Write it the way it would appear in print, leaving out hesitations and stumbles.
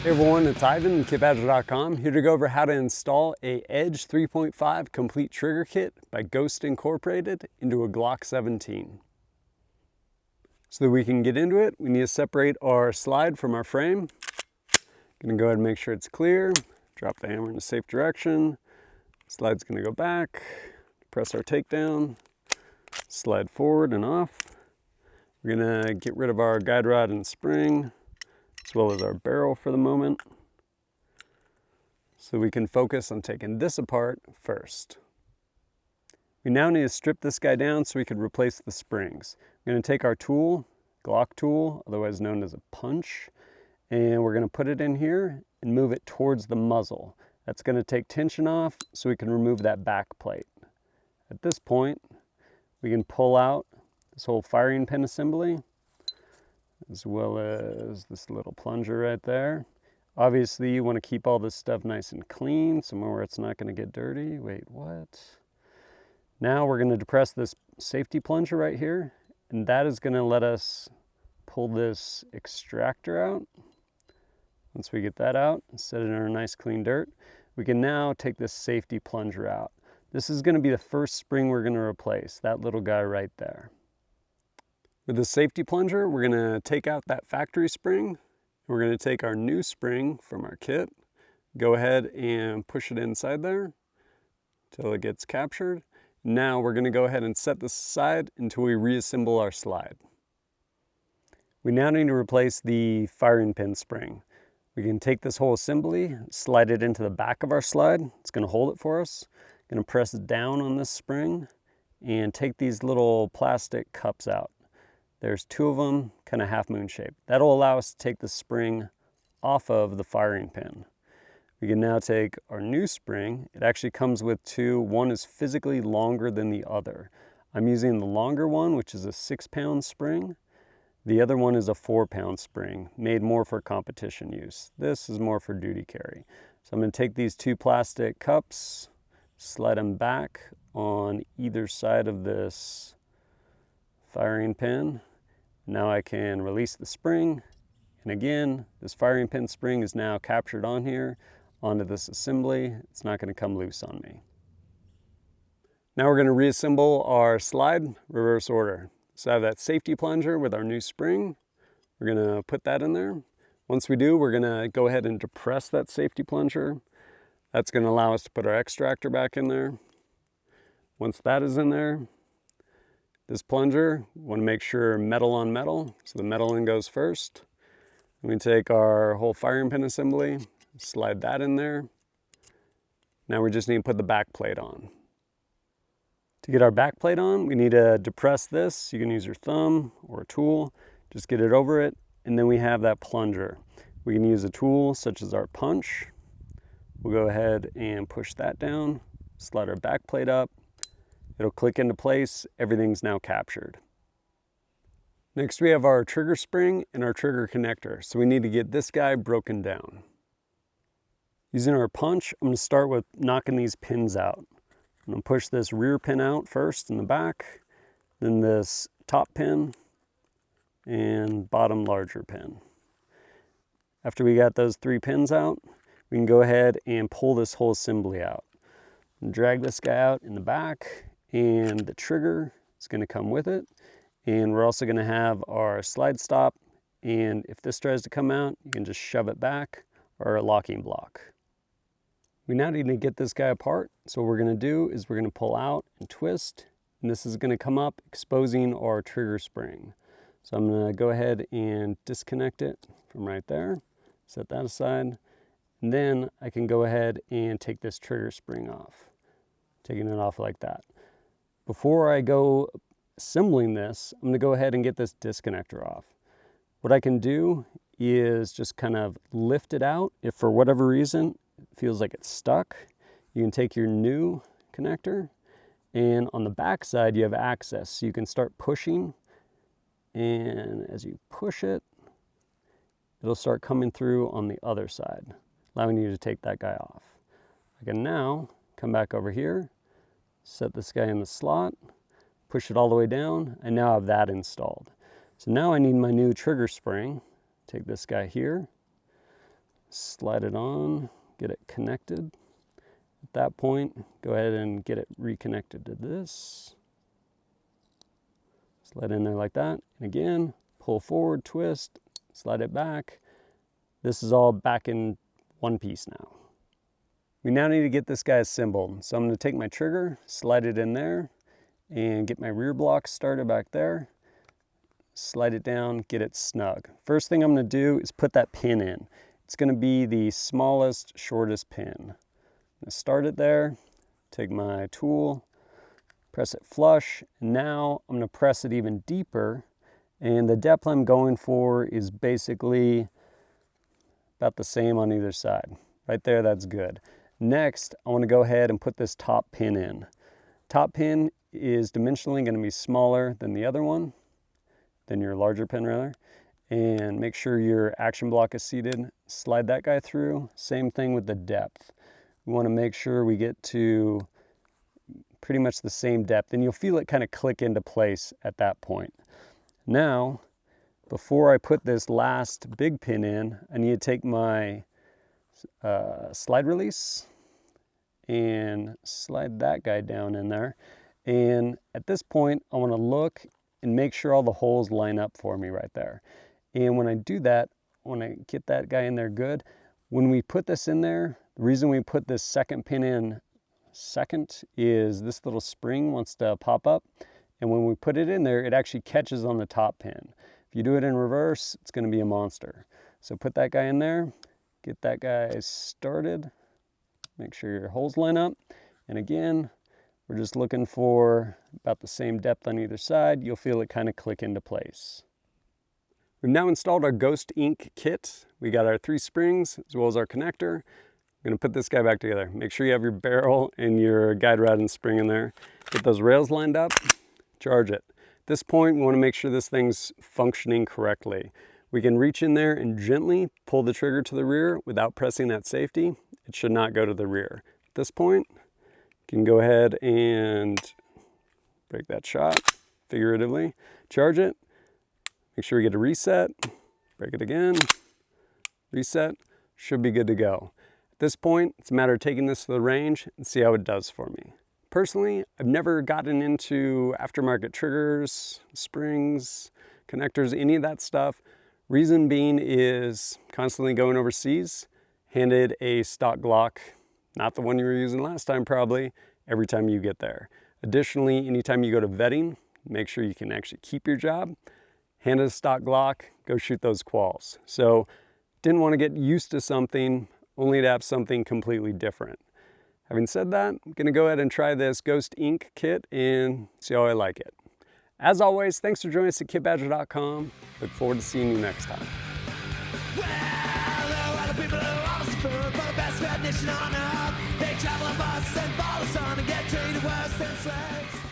Hey everyone, it's Ivan, kitbadger.com, here to go over how to install a Edge 3.5 complete trigger kit by Ghost Incorporated into a Glock 17. So that we can get into it, we need to separate our slide from our frame. Gonna go ahead and make sure it's clear, drop the hammer in a safe direction. Slide's gonna go back, press our takedown, slide forward and off. We're gonna get rid of our guide rod and spring, as well as our barrel for the moment, so we can focus on taking this apart first. We now need to strip this guy down so we can replace the springs. We're going to take our tool, Glock tool, otherwise known as a punch, and we're going to put it in here and move it towards the muzzle. That's going to take tension off so we can remove that back plate. At this point, we can pull out this whole firing pin assembly, as well as this little plunger right there. Obviously, you want to keep all this stuff nice and clean, somewhere where it's not going to get dirty. Wait, what? Now we're going to depress this safety plunger right here, and that is going to let us pull this extractor out. Once we get that out and set it in our nice clean dirt, we can now take this safety plunger out. This is going to be the first spring we're going to replace, that little guy right there. With the safety plunger, we're going to take out that factory spring. We're going to take our new spring from our kit, go ahead and push it inside there until it gets captured. Now we're going to go ahead and set this aside until we reassemble our slide. We now need to replace the firing pin spring. We can take this whole assembly, slide it into the back of our slide. It's going to hold it for us. Going to press down on this spring and take these little plastic cups out. There's two of them, kind of half moon shaped. That'll allow us to take the spring off of the firing pin. We can now take our new spring. It actually comes with two. One is physically longer than the other. I'm using the longer one, which is a 6-pound spring. The other one is a 4-pound spring, made more for competition use. This is more for duty carry. So I'm going to take these two plastic cups, slide them back on either side of this firing pin. Now I can release the spring, and again, this firing pin spring is now captured on here, onto this assembly. It's not going to come loose on me. Now we're going to reassemble our slide, reverse order. So I have that safety plunger with our new spring. We're going to put that in there. Once we do, we're going to go ahead and depress that safety plunger. That's going to allow us to put our extractor back in there. Once that is in there, this plunger, we want to make sure metal on metal, so the metal in goes first. We take our whole firing pin assembly, slide that in there. Now we just need to put the back plate on. To get our back plate on, we need to depress this. You can use your thumb or a tool, just get it over it, and then we have that plunger. We can use a tool such as our punch. We'll go ahead and push that down, slide our back plate up. It'll click into place, everything's now captured. Next we have our trigger spring and our trigger connector, so we need to get this guy broken down. Using our punch, I'm going to start with knocking these pins out. I'm going to push this rear pin out first in the back, then this top pin, and bottom larger pin. After we got those 3 pins out, we can go ahead and pull this whole assembly out. And drag this guy out in the back, and the trigger is going to come with it. And we're also going to have our slide stop, and if this tries to come out, you can just shove it back, or a locking block. We now need to get this guy apart, so what we're going to do is we're going to pull out and twist, and this is going to come up exposing our trigger spring. So I'm going to go ahead and disconnect it from right there, set that aside, and then I can go ahead and take this trigger spring off, taking it off like that. Before I go assembling this, I'm going to go ahead and get this disconnector off. What I can do is just kind of lift it out. If for whatever reason it feels like it's stuck, you can take your new connector, and on the back side you have access, so you can start pushing, and as you push it, it'll start coming through on the other side, allowing you to take that guy off. I can now come back over here, set this guy in the slot, push it all the way down, and now I have that installed. So now I need my new trigger spring. Take this guy here, slide it on, get it connected. At that point, go ahead and get it reconnected to this. Slide in there like that. And again, pull forward, twist, slide it back. This is all back in one piece now. We now need to get this guy assembled. So I'm going to take my trigger, slide it in there, and get my rear block started back there. Slide it down, get it snug. First thing I'm going to do is put that pin in. It's going to be the smallest, shortest pin. I'm going to start it there, take my tool, press it flush, and now I'm going to press it even deeper, and the depth I'm going for is basically about the same on either side. Right there, that's good. Next, I want to go ahead and put this top pin in. Top pin is dimensionally going to be smaller than the other one, than your larger pin rather, and make sure your action block is seated. Slide that guy through. Same thing with the depth. We want to make sure we get to pretty much the same depth, and you'll feel it kind of click into place at that point. Now, before I put this last big pin in, I need to take my slide release and slide that guy down in there. And at this point, I want to look and make sure all the holes line up for me right there. And when I do that, when I get that guy in there good, when we put this in there, the reason we put this second pin in second is this little spring wants to pop up. And when we put it in there, it actually catches on the top pin. If you do it in reverse, it's going to be a monster. So put that guy in there, get that guy started, make sure your holes line up. And again, we're just looking for about the same depth on either side. You'll feel it kind of click into place. We've now installed our Ghost Ink kit. We got our 3 springs as well as our connector. I'm going to put this guy back together. Make sure you have your barrel and your guide rod and spring in there. Get those rails lined up, charge it. At this point, we want to make sure this thing's functioning correctly. We can reach in there and gently pull the trigger to the rear without pressing that safety. It should not go to the rear. At this point, you can go ahead and break that shot, figuratively. Charge it. Make sure we get a reset. Break it again. Reset. Should be good to go. At this point, it's a matter of taking this to the range and see how it does for me. Personally, I've never gotten into aftermarket triggers, springs, connectors, any of that stuff. Reason being is constantly going overseas, handed a stock Glock, not the one you were using last time probably, every time you get there. Additionally, anytime you go to vetting, make sure you can actually keep your job. Handed a stock Glock, go shoot those quals. So didn't want to get used to something only to have something completely different. Having said that, I'm going to go ahead and try this Ghost Ink kit and see how I like it. As always, thanks for joining us at kitbadger.com. Look forward to seeing you next time. Well, there are a lot of people who are spoon for the best recognition on earth. They travel on buses and follow the sun and get treated worse than slaves.